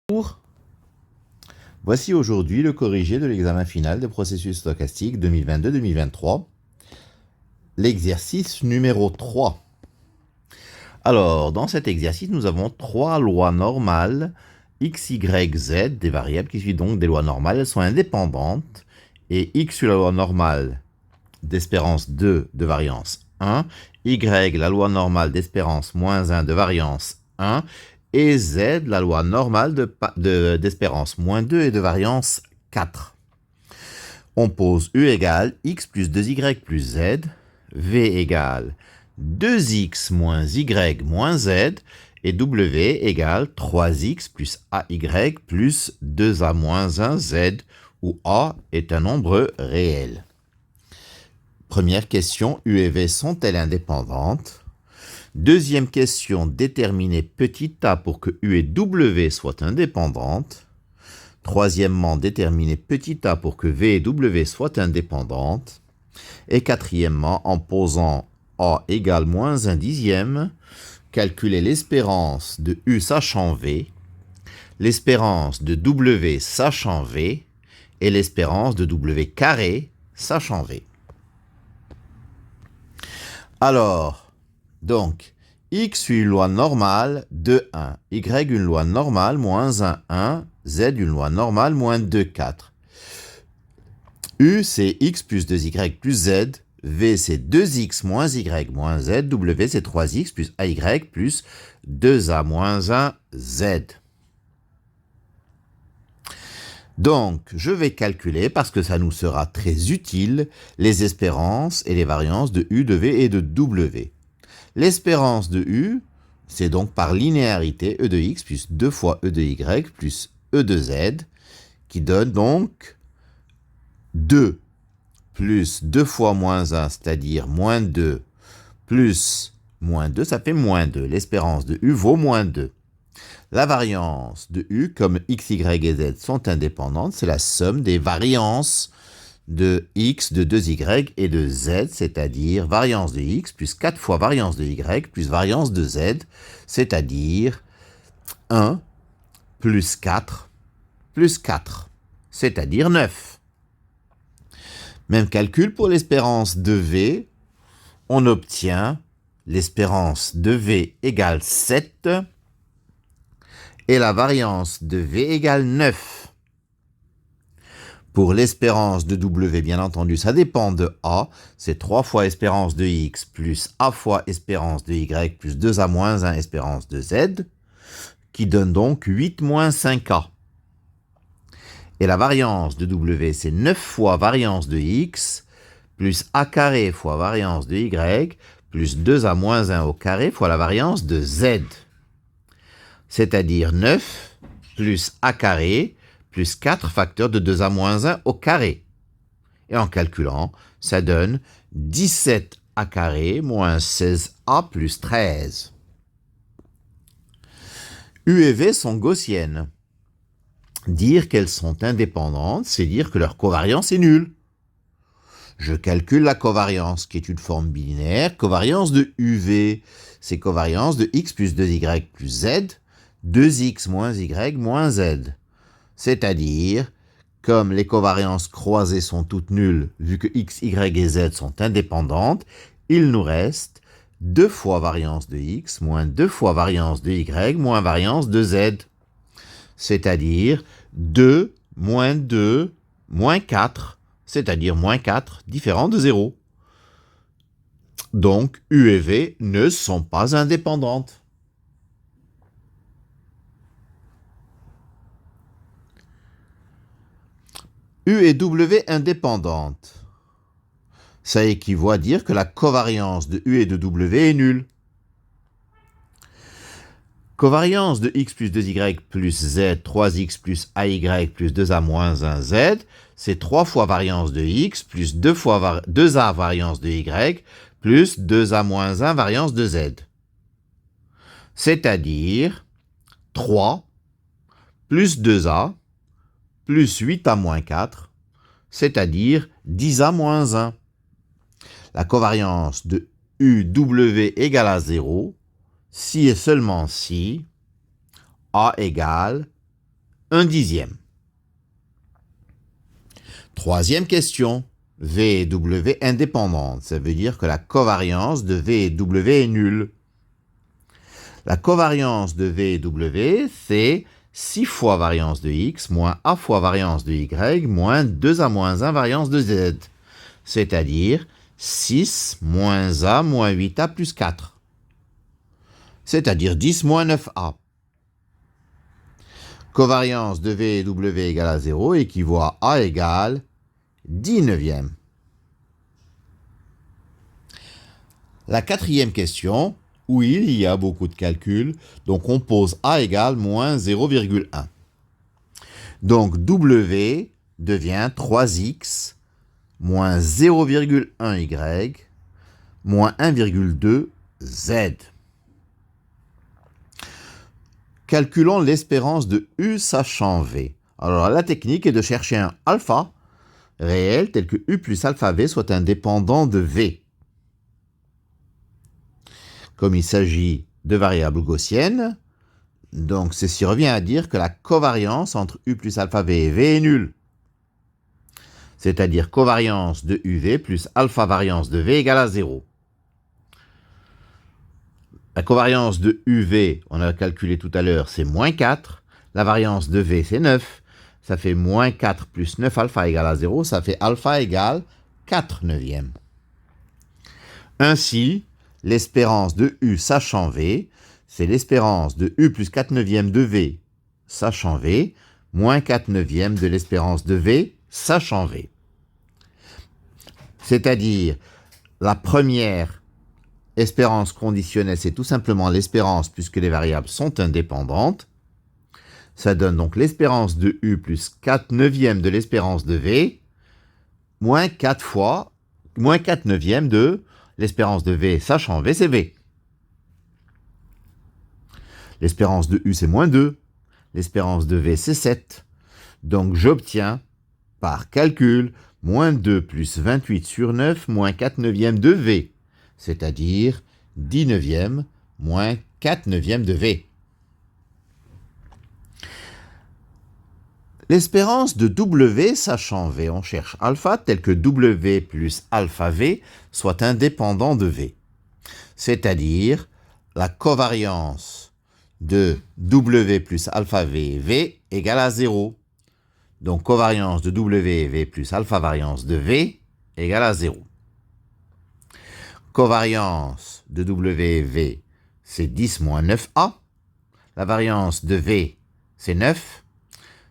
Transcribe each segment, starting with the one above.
Bonjour. Voici aujourd'hui le corrigé de l'examen final de processus stochastique 2022-2023, l'exercice numéro 3. Alors, dans cet exercice, nous avons trois lois normales, x, y, z, des variables qui suivent donc des lois normales. Elles sont indépendantes, et x sur la loi normale d'espérance 2 de variance 1, y la loi normale d'espérance moins 1 de variance 1, et z la loi normale d'espérance moins 2 et de variance 4. On pose u égale x plus 2y plus z, v égale 2x moins y moins z, et w égale 3x plus ay plus 2a moins 1z, où a est un nombre réel. Première question, u et v sont-elles indépendantes? Deuxième question, déterminer petit a pour que u et w soient indépendantes. Troisièmement, déterminer petit a pour que v et w soient indépendantes. Et quatrièmement, en posant a égale moins 1 dixième, calculer l'espérance de u sachant v, l'espérance de w sachant v, et l'espérance de w carré sachant v. Alors, donc, x une loi normale de 1, y une loi normale moins 1, 1, z une loi normale moins 2, 4. U c'est x plus 2y plus z, v c'est 2x moins y moins z, w c'est 3x plus ay plus 2a moins 1 z. Donc, je vais calculer, parce que ça nous sera très utile, les espérances et les variances de u, de v et de w. L'espérance de u, c'est donc par linéarité e de x plus 2 fois e de y plus e de z, qui donne donc 2 plus 2 fois moins 1, c'est-à-dire moins 2, plus moins 2, ça fait moins 2. L'espérance de u vaut moins 2. La variance de u, comme x, y et z sont indépendantes, c'est la somme des variances de x, de 2y et de z, c'est-à-dire variance de x plus 4 fois variance de y plus variance de z, c'est-à-dire 1 plus 4, c'est-à-dire 9. Même calcul pour l'espérance de v, on obtient l'espérance de v égale 7 et la variance de v égale 9. Pour l'espérance de w, bien entendu, ça dépend de a, c'est 3 fois espérance de x plus a fois espérance de y plus 2a moins 1 espérance de z, qui donne donc 8 moins 5a. Et la variance de w, c'est 9 fois variance de x, plus a carré fois variance de y, plus 2a moins 1 au carré fois la variance de z. C'est-à-dire 9 plus a carré, plus 4 facteurs de 2a moins 1 au carré. Et en calculant, ça donne 17a carré moins 16a plus 13. U et v sont gaussiennes. Dire qu'elles sont indépendantes, c'est dire que leur covariance est nulle. Je calcule la covariance, qui est une forme binaire. Covariance de UV, c'est covariance de x plus 2y plus z, 2x moins y moins z. C'est-à-dire, comme les covariances croisées sont toutes nulles, vu que x, y et z sont indépendantes, il nous reste 2 fois variance de x moins 2 fois variance de y moins variance de z. C'est-à-dire 2 moins 2 moins 4, c'est-à-dire moins 4 différent de 0. Donc, u et v ne sont pas indépendantes. U et w indépendantes. Ça équivaut à dire que la covariance de u et de w est nulle. Covariance de x plus 2y plus z, 3x plus ay plus 2a moins 1z, c'est 3 fois variance de x plus 2a variance de y plus 2a moins 1 variance de z. C'est-à-dire 3 plus 2a plus 8a moins 4, c'est-à-dire 10a moins 1. La covariance de UW égale à 0, si et seulement si A égale 1/10. Troisième question. V et W indépendantes. Ça veut dire que la covariance de V et W est nulle. La covariance de V et W, c'est 6 fois variance de X moins A fois variance de Y moins 2A moins 1 variance de Z. C'est-à-dire 6 moins A moins 8A plus 4. C'est-à-dire 10 moins 9A. Covariance de V et W égale à 0 équivaut à A égale 10/9. La quatrième question, où il y a beaucoup de calculs, donc on pose A égale moins 0,1. Donc W devient 3x moins 0,1y moins 1,2z. Calculons l'espérance de U sachant V. Alors la technique est de chercher un alpha réel tel que U plus alpha V soit indépendant de V. Comme il s'agit de variables gaussiennes, donc ceci revient à dire que la covariance entre U plus alpha V et V est nulle. C'est-à-dire covariance de UV plus alpha variance de V égale à 0. La covariance de UV, on a calculé tout à l'heure, c'est moins 4. La variance de V, c'est 9. Ça fait moins 4 plus 9 alpha égale à 0. Ça fait alpha égale 4/9. Ainsi, l'espérance de U sachant V, c'est l'espérance de U plus 4/9 de V sachant V, moins 4/9 de l'espérance de V sachant V. C'est-à-dire, la première espérance conditionnelle, c'est tout simplement l'espérance puisque les variables sont indépendantes. Ça donne donc l'espérance de U plus 4/9 de l'espérance de V, moins 4/9 de l'espérance de V sachant V, c'est V. L'espérance de U, c'est moins 2. L'espérance de V, c'est 7. Donc j'obtiens, par calcul, moins 2 plus 28 sur 9, moins 4/9 de V. C'est-à-dire 10/9 moins 4/9 de V. L'espérance de W sachant V, on cherche alpha tel que W plus alpha V soit indépendant de V. C'est-à-dire la covariance de W plus alpha V, V égale à 0. Donc covariance de W et V plus alpha variance de V égale à 0. Covariance de W et V, c'est 10 moins 9A. La variance de V, c'est 9.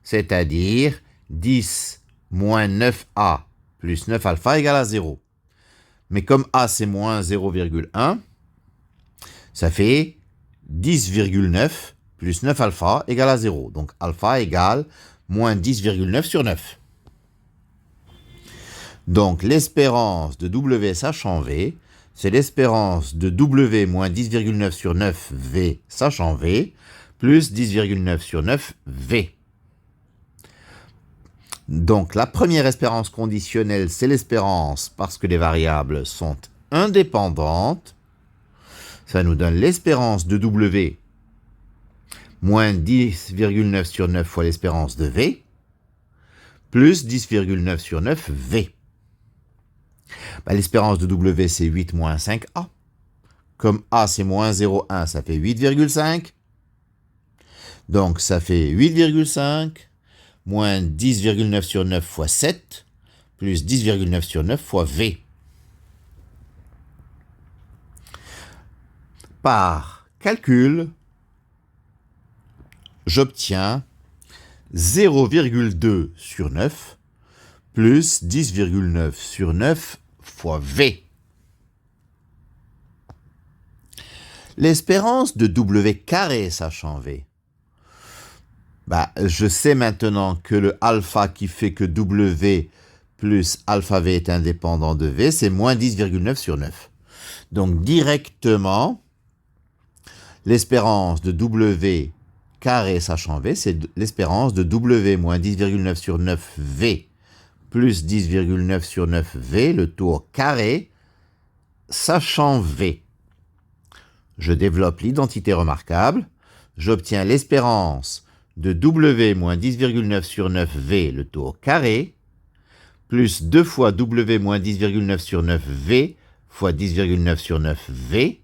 C'est-à-dire 10 moins 9A plus 9 alpha égale à 0. Mais comme A, c'est moins 0,1, ça fait 10,9 plus 9 alpha égale à 0. Donc alpha égale moins 10,9 sur 9. Donc l'espérance de W sachant V, c'est l'espérance de W moins 10,9 sur 9 V sachant V, plus 10,9 sur 9 V. Donc la première espérance conditionnelle, c'est l'espérance parce que les variables sont indépendantes. Ça nous donne l'espérance de W moins 10,9 sur 9 fois l'espérance de V, plus 10,9 sur 9 V. L'espérance de W, c'est 8 moins 5A. Comme A, c'est moins 0,1, ça fait 8,5. Donc, ça fait 8,5 moins 10,9 sur 9 fois 7, plus 10,9 sur 9 fois V. Par calcul, j'obtiens 0,2 sur 9 plus 10,9 sur 9 fois V. L'espérance de W carré sachant V. Je sais maintenant que le alpha qui fait que W plus alpha V est indépendant de V, c'est moins 10,9 sur 9. Donc directement, l'espérance de W carré sachant V, c'est l'espérance de W moins 10,9 sur 9 V plus 10,9 sur 9 V, le tour carré, sachant V. Je développe l'identité remarquable, j'obtiens l'espérance de W moins 10,9 sur 9V, le tout au carré, plus 2 fois W moins 10,9 sur 9V fois 10,9 sur 9V,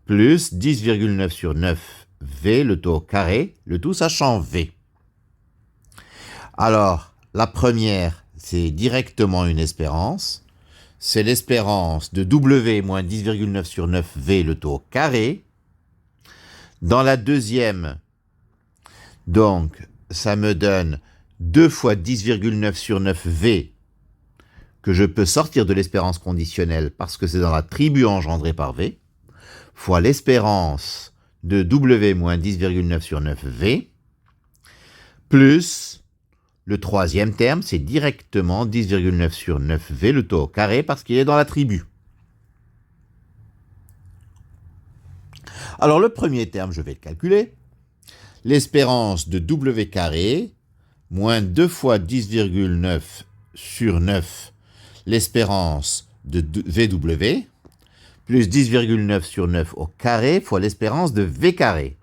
plus 10,9 sur 9V, le tout au carré, le tout sachant V. Alors, la première, c'est directement une espérance. C'est l'espérance de W moins 10,9 sur 9V, le tout au carré. Dans la deuxième, donc, ça me donne 2 fois 10,9 sur 9V que je peux sortir de l'espérance conditionnelle parce que c'est dans la tribu engendrée par V, fois l'espérance de W moins 10,9 sur 9V, plus le troisième terme, c'est directement 10,9 sur 9V, le taux au carré, parce qu'il est dans la tribu. Alors le premier terme, je vais le calculer. L'espérance de W carré, moins 2 fois 10,9 sur 9, l'espérance de VW, plus 10,9 sur 9 au carré, fois l'espérance de V carré.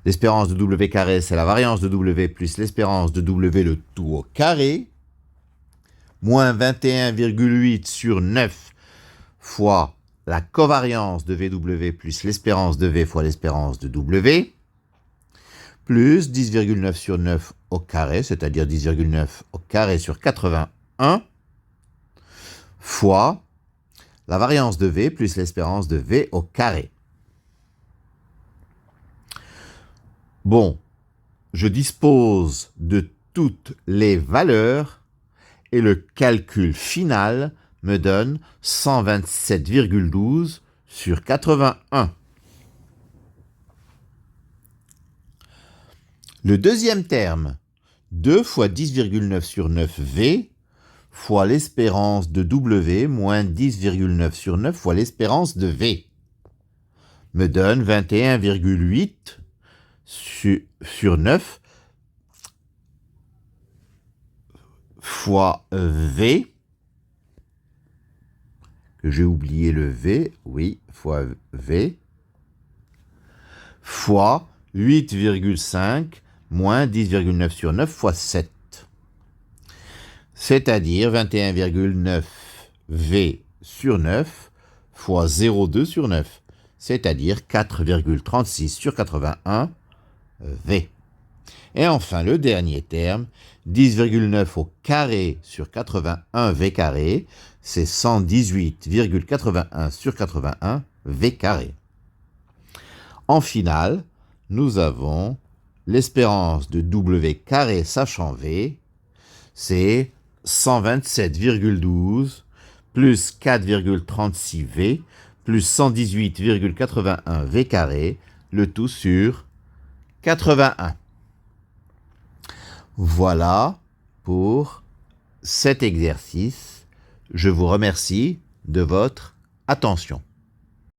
L'espérance de W carré, c'est la variance de W plus l'espérance de W le tout au carré, moins 21,8 sur 9 fois la covariance de VW plus l'espérance de V fois l'espérance de W, plus 10,9 sur 9 au carré, c'est-à-dire 10,9 au carré sur 81, fois la variance de V plus l'espérance de V au carré. Bon, je dispose de toutes les valeurs et le calcul final me donne 127,12 sur 81. Le deuxième terme, 2 fois 10,9 sur 9V fois l'espérance de W moins 10,9 sur 9 fois l'espérance de V, me donne 21,8 sur 9 fois V, que j'ai oublié le V, oui, fois V, fois 8,5 moins 10,9 sur 9 fois 7. C'est-à-dire 21,9 V sur 9 fois 0,2 sur 9, c'est-à-dire 4,36 sur 81 V. Et enfin, le dernier terme, 10,9 au carré sur 81 V carré, c'est 118,81 sur 81 V carré. En finale, nous avons l'espérance de W carré sachant V, c'est 127,12 plus 4,36 V plus 118,81 V carré, le tout sur 81. Voilà pour cet exercice. Je vous remercie de votre attention.